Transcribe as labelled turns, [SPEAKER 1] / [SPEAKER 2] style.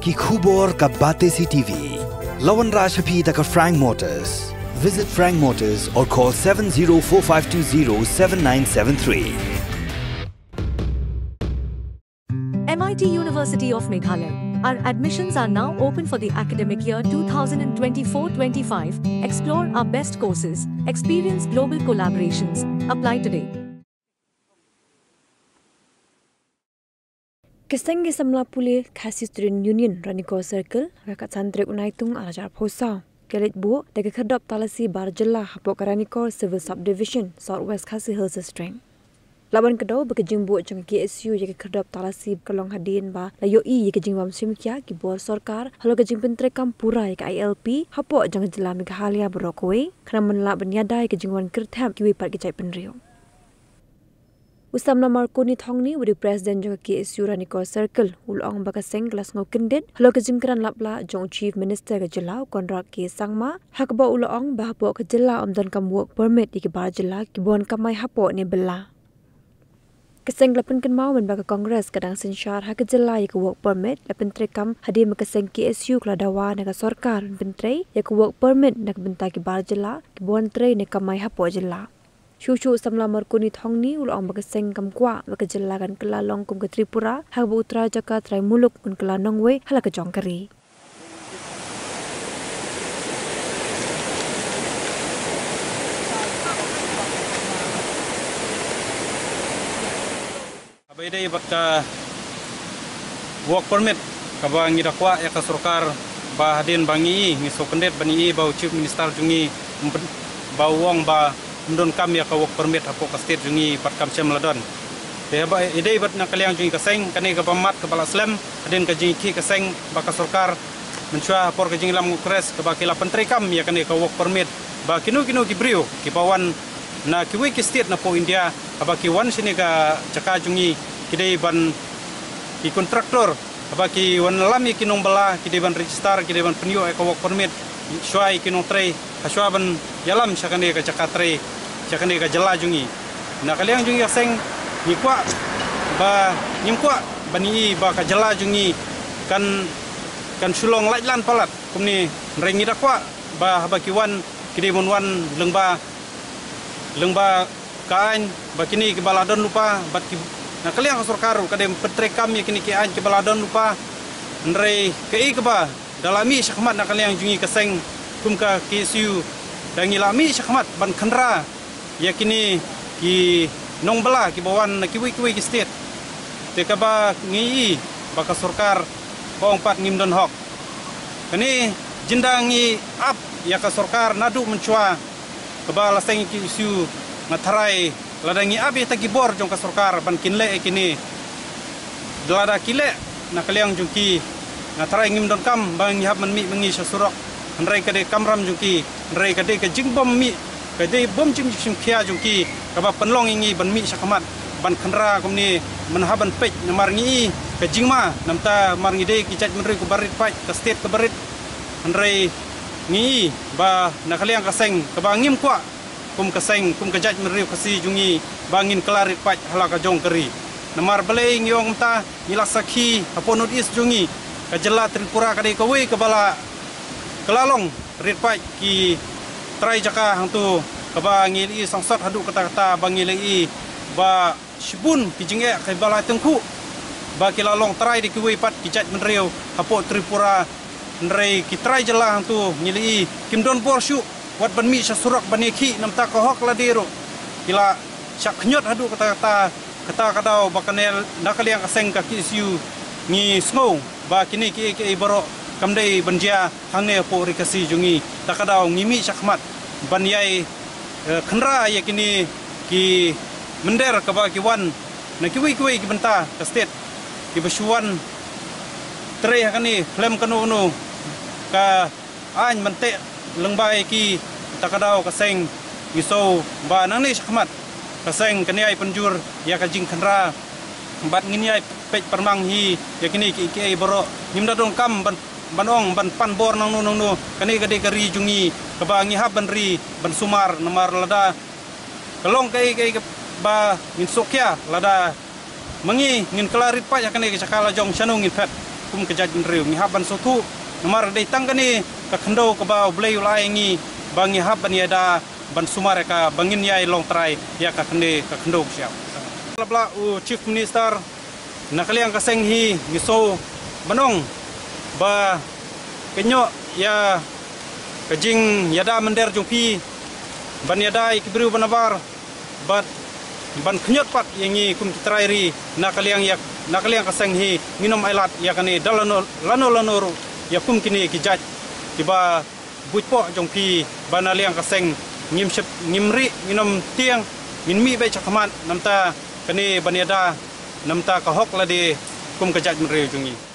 [SPEAKER 1] ki khubor ka Bate CTV. Lawan Rashaphi da ka Frank Motors. Visit Frank Motors or call 7045207973.
[SPEAKER 2] MIT University of Meghalaya. Our admissions are now open for the academic year 2024-25. Explore our best courses. Experience global collaborations. Apply today.
[SPEAKER 3] Keseng Samla Pulih Khasi Student Union Raniko Circle rakat santri unaitung alajar Phosau kelit bu daga khadap talasi barjella hapok Raniko Civil Subdivision Southwest Khasi Hills Strength. Laban kedau bekejing bu jang KSU jaga khadap talasi kalong hadin ba layo i kejing bam simkia ki bor sarkar halo kejing pentre kampura ka ILP hapok jang jela Meghalaya Borokoi kana menla benyadai kejing wan kertham ki wipat kecai penrio. Usam namar kuni thongni wudi president jong KSU Raniko Circle ulong bakaseng kelas ngokendit halo kejimkran lapla jong chief minister ke jelau kontrak ke sangma hakba ulong bahapo ke jela omdan kam work permit di ke bar jela ki bon kamai hapo ne bela keseng lapen kan mau men baka kongres kadang sensyar hak jela ke work permit lapen trekam hadi makaseng KSU kladawa naga sarkar pentre ya ke work permit nak bentai ke bar jela ki bon tre ne kamai hapo jela Shushu samla markuni thongni ulong bagaseng kamkwa bakajelagan kelalong kum ke Tripura habu utra jaka trai muluk un kelanong we hala ke jongkari.
[SPEAKER 4] Abai dai bakka work permit kaba ngidakwa ya ka sarkar ba hadin bangi ngi sokendet bani ba chief minister jungi ba wong ba mendon kam ya ka work permit hapo ka state jungi pat kam chem ladon te ba idei bat na kaliang jungi kaseng kani ka pamat kepala slam adin ka jingi ki kaseng ba ka sarkar menchua por ka jingi lam kres ka ba kila pentri kam ya kani ka work permit ba kinu ki brio ki pawan na ki wi ki state na po India ba ki wan sini ka caka jungi kidei ban ki kontraktor ba ki wan lam ki nong bala kidei ban register kidei ban penio ka work permit syai ki nong trei haswa ban yalam sakane ka caka trei Cakani ka jela jungi. Na kaliang jungi kaseng nikwa ba nimkwa bani ba ka jela jungi kan sulong lailan palat kumni rengi dakwa ba habakiwan kidi monwan lengba kain ba kini ke baladon lupa bat ki na kaliang sarkaru kadem petre kami kini ki an ke baladon lupa nrei ke ba dalami syakmat na kaliang jungi kaseng kumka KSU dangilami syakmat ban khandra yakini ki nong bala ki bawan ki wi ki state te ka ba ngi ba ka sarkar bong pat ngimdon hok kani jindangi ap ya ka sarkar nadu mencua ka ba laseng ki isu ngatarai ladangi abi ta ki bor jong ka sarkar ban kinle kini dalada kile na kaliang jungki ngatarai ngimdon kam bang hab man mi mengi sasurok nrai ka de kamram jungki nrai ka de ka jingbom mi kadai bom jim kia jungki kaba penlong ingi ban mi sakamat ban khandra komni menhaban pej namar ngi ka jingma namta mar ngi de ki chat menri ku barit pai ka state ka barit andrei ngi ba nakaliang kaseng kaba ngim kwa kum kaseng kum ka jat menri kasi jungi bangin klarit pai hala ka jong keri namar balei ngiong ta nilasaki aponut is jungi ka jela Tripura kadai ka we ka bala kelalong rit pai ki try jaka hantu kaba ngili sangsat hadu kata-kata bangili ba shibun kijinge kai bala tengku ba kilalong try di kuwi pat kijat menriu hapo Tripura nrei ki try jela hantu ngili kimdon borshu wat banmi sasurak baneki namta ko hok ladiro kila syak nyot hadu kata-kata bakanel nakaliang kaseng ka KSU ngi snow ba kini ki baro kamdai banjia hangne po rikasi jungi takadau ngimi syakmat banyai khandra yakini ki mender ka ba ki wan na ki wi ki benta ka state ki basuan tre hakani flem kanu ka an mante lengbai ki takadau kaseng ngiso ba nangni syakmat kaseng kaniai penjur ya ka jing khandra bat ngini ai pej permang hi yakini ki boro nimda dong kam banong ban pan bor nang nu kani gade kari jungi kaba ngi hab ban ri ban sumar namar lada kalong kai ba ngin sokya lada mangi ngin klarit pa yakani ke sakala jong shanung ngin pet kum kejat menriu ngihap ban sotu nomor dei tangkani ka khendo ka ba blei ulai ngi bangi hab ban yada ban sumar ka bangin yai long trai ya ka khendo siap bla chief minister nakaliang ka seng hi ngiso banong ba kenyo ya kajing yada mender jungpi ban yada ikibru banabar ban knyot pat yangi kum trairi nakaliang kaseng hi minom ailat yakani dalano lano ya kum kini kijat tiba buitpo jongpi banaliang kaseng ngimri minom tiang minmi be chakmat namta kani banyada namta kahok ladi kum kejat meri jungi